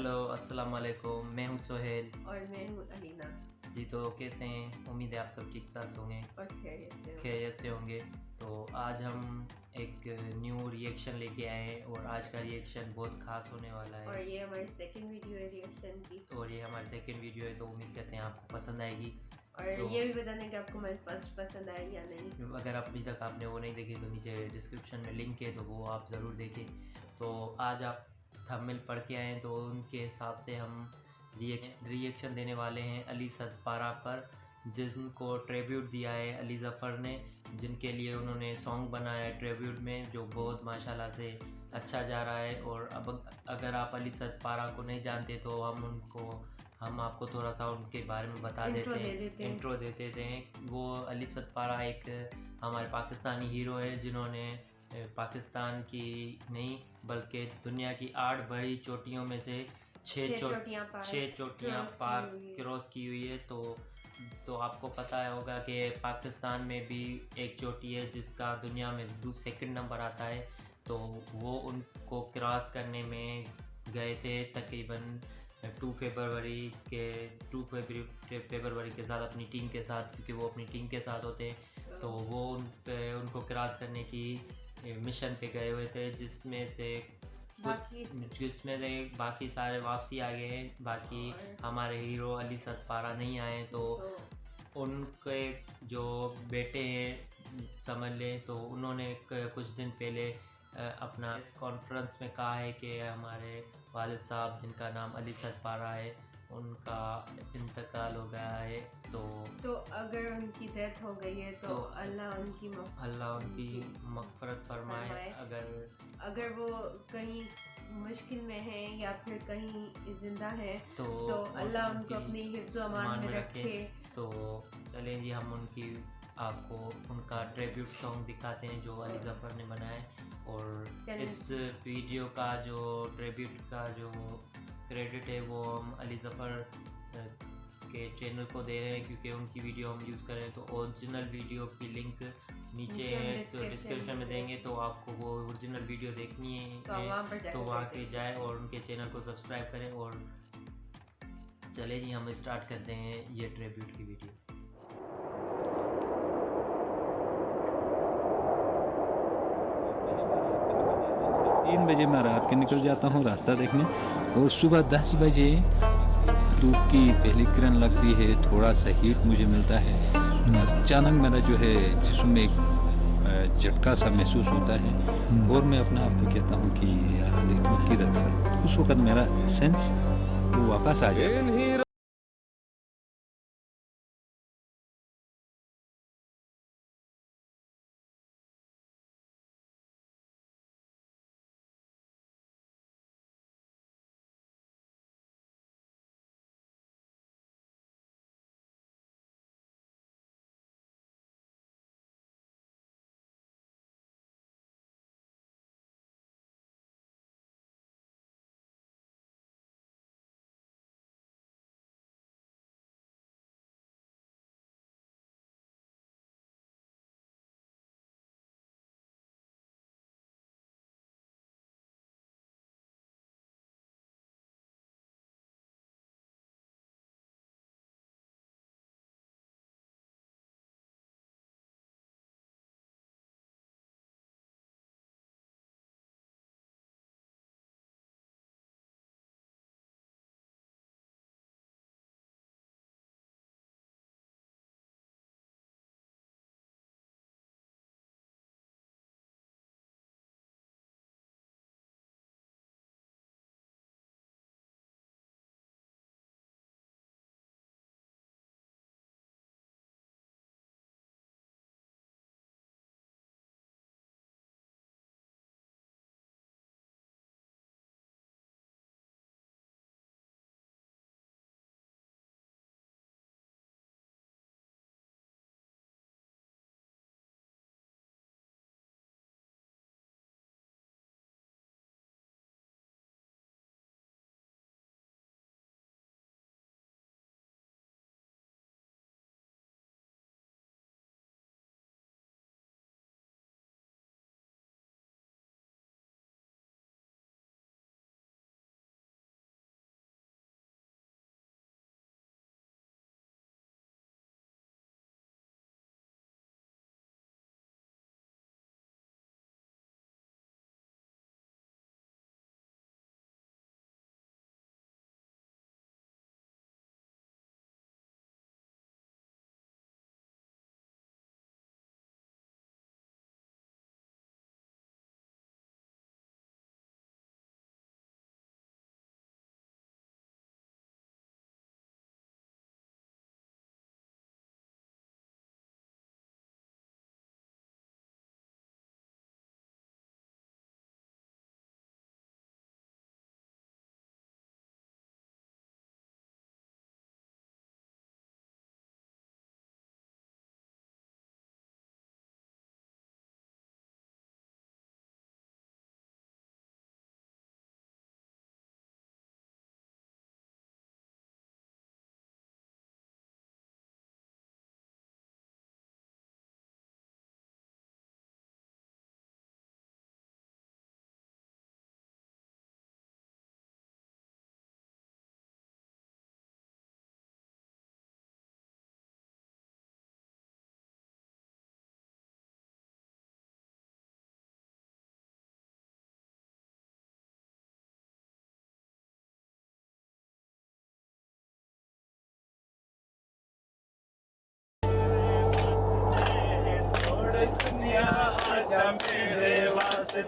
Hello, अस्सलाम वालेकुम। मैं हूँ सोहेल। और मैं हूँ अलीना। जी, तो कैसे हैं? उम्मीद है आप सब ठीक-ठाक होंगे, और खैरियत से होंगे। तो आज हम एक न्यू रिएक्शन लेके आए हैं और आज का रिएक्शन बहुत ख़ास होने वाला और है। ये हमारी सेकंड वीडियो है रिएक्शन की। और ये हमारी सेकंड वीडियो है, तो उम्मीद करते हैं आपको पसंद आएगी। और तो ये भी बताना कि आपको हमारी फर्स्ट पसंद आई या नहीं। अगर अभी तक आपने वो नहीं देखी तो नीचे डिस्क्रिप्शन में लिंक है, तो वो आप ज़रूर देखें। तो आज आप थंबनेल पढ़ के आएँ तो उनके हिसाब से हम रिएक्शन देने वाले हैं अली सदपारा पर, जिनको ट्रिब्यूट दिया है अली ज़फ़र ने, जिनके लिए उन्होंने सॉन्ग बनाया है ट्रिब्यूट में, जो बहुत माशाल्लाह से अच्छा जा रहा है। और अब अगर आप अली सदपारा को नहीं जानते तो हम आपको थोड़ा सा उनके बारे में बता देते हैं, इंट्रो दे देते हैं। वो अली सदपारा एक हमारे पाकिस्तानी हीरो है, जिन्होंने पाकिस्तान की नहीं बल्कि दुनिया की 8 बड़ी चोटियों में से 6 चोटियाँ पार क्रॉस की हुई है। तो आपको पता होगा कि पाकिस्तान में भी एक चोटी है जिसका दुनिया में सेकंड नंबर आता है। तो वो उनको क्रॉस करने में गए थे तकरीबन 2 फरवरी के साथ अपनी टीम के साथ, क्योंकि वो अपनी टीम के साथ होते हैं। तो वो उनको क्रॉस करने की मिशन पे गए हुए थे, जिसमें से बाकी सारे वापसी आ गए हैं। बाकी हमारे हीरो अली सदपारा नहीं आए। तो उनके जो बेटे हैं समझ लें, तो उन्होंने कुछ दिन पहले अपना इस कॉन्फ्रेंस में कहा है कि हमारे वालिद साहब, जिनका नाम अली सदपारा है, उनका इंतकाल हो गया है। तो अगर उनकी डेथ हो गई है तो अल्लाह उनकी मग़फ़िरत फरमाए। अगर वो कहीं मुश्किल में है या फिर कहीं जिंदा है तो अल्लाह उनको अपनी हिफ्ज़ व अमान में रखे। तो चलें जी, हम आपको उनका ट्रिब्यूट सॉन्ग दिखाते हैं जो अली ज़फ़र ने बनाया है। और इस वीडियो का जो ट्रिब्यूट का जो क्रेडिट है वो हम अली ज़फ़र के चैनल को दे रहे हैं, क्योंकि उनकी वीडियो हम यूज़ कर रहे हैं। तो ओरिजिनल वीडियो की लिंक नीचे तो डिस्क्रिप्शन में देंगे, तो आपको वो ओरिजिनल वीडियो देखनी है तो वहाँ के जाए और उनके चैनल को सब्सक्राइब करें। और चले जी, हम स्टार्ट करते हैं ये ट्रिब्यूट की वीडियो। 3 बजे मैं रात के निकल जाता हूँ रास्ता देखने, और सुबह 10 बजे धूप की पहली किरण लगती है, थोड़ा सा हीट मुझे मिलता है। अचानक मेरा जो है जिस्म में एक झटका सा महसूस होता है, और मैं अपना आप को कहता हूँ कि यार देखो किधर। उस वक्त मेरा सेंस वापस आ जाता है। आजा मेरे वास्ते,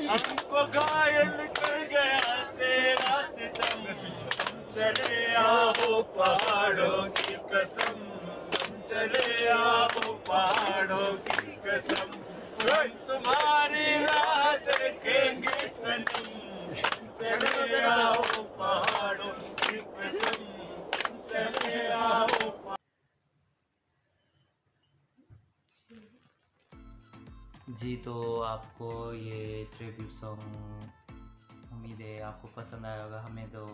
हमको घायल कर गया तेरा सितम, चले आओ पहाड़ों की कसम, चले आओ पहाड़ों की कसम, तुम्हारी राह देखेंगे सनम, चले आओ पहाड़ों की कसम, चले आओ। जी तो आपको ये ट्रिब्यूट सॉन्ग उम्मीद है आपको पसंद आया होगा। हमें तो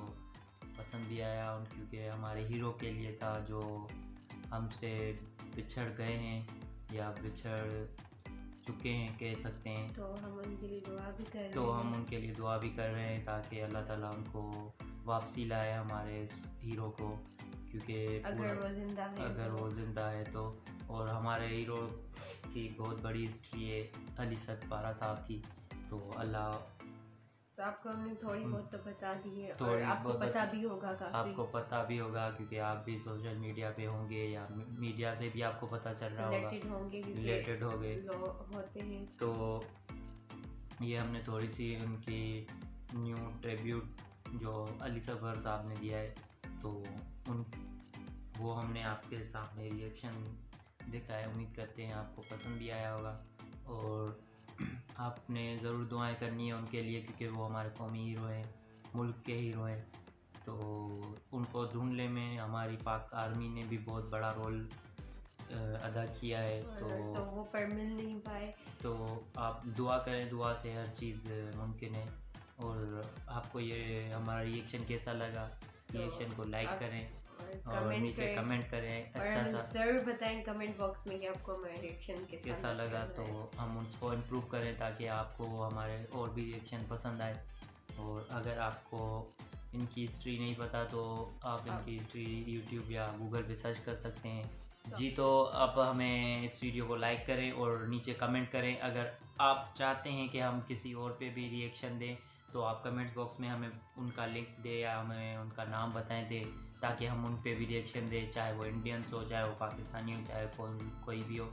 पसंद भी आया क्योंकि हमारे हीरो के लिए था जो हमसे बिछड़ गए हैं या बिछड़ चुके हैं कह सकते हैं। तो हम उनके लिए दुआ भी कर रहे हैं। तो हम उनके लिए दुआ भी कर रहे हैं ताकि अल्लाह ताला उनको वापसी लाए हमारे इस हीरो को, क्योंकि अगर वो ज़िंदा है तो। और हमारे हीरो की बहुत बड़ी हिस्ट्री है अली सद पारा साहब की, तो अल्लाह। तो आपको हमने थोड़ी बहुत तो बता दी है, और आपको पता भी होगा काफ़ी। आपको पता भी होगा क्योंकि आप भी सोशल मीडिया पे होंगे या मीडिया से भी आपको पता चल रहा होगा, रिलेटेड होंगे होते हैं। तो ये हमने थोड़ी सी उनकी न्यू ट्रिब्यूट जो अली सफर साहब ने दिया है तो वो हमने आपके सामने रिएक्शन देखा है। उम्मीद करते हैं आपको पसंद भी आया होगा और आपने ज़रूर दुआएं करनी है उनके लिए क्योंकि वो हमारे कौमी हीरो हैं, मुल्क के हीरो हैं। तो उनको ढूंढने में हमारी पाक आर्मी ने भी बहुत बड़ा रोल अदा किया है। तो वो पर मिल नहीं पाए, तो आप दुआ करें, दुआ से हर चीज़ मुमकिन है। और आपको ये हमारा रिएक्शन कैसा लगा, इस रिएक्शन को लाइक करें और नीचे कमेंट करें, अच्छा सा ज़रूर बताएं कमेंट बॉक्स में कि आपको हमारा रिएक्शन कैसा लगा, तो हम उसको इम्प्रूव करें ताकि आपको हमारे और भी रिएक्शन पसंद आए। और अगर आपको इनकी हिस्ट्री नहीं पता तो आप इनकी हिस्ट्री यूट्यूब या गूगल पे सर्च कर सकते हैं। जी तो अब हमें इस वीडियो को लाइक करें और नीचे कमेंट करें। अगर आप चाहते हैं कि हम किसी और पे भी रिएक्शन दें तो आप कमेंट्स बॉक्स में हमें उनका लिंक दें या हमें उनका नाम बताएं दें ताकि हम उन पे भी रिएक्शन दें, चाहे वो इंडियंस हो, चाहे वो पाकिस्तानी हो, चाहे कोई भी हो।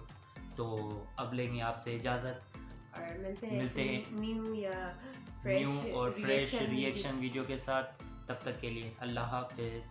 तो अब लेंगे आपसे इजाज़त और मिलते हैं न्यू और फ्रेश रिएक्शन वीडियो के साथ। तब तक के लिए अल्लाह हाफ़िज़।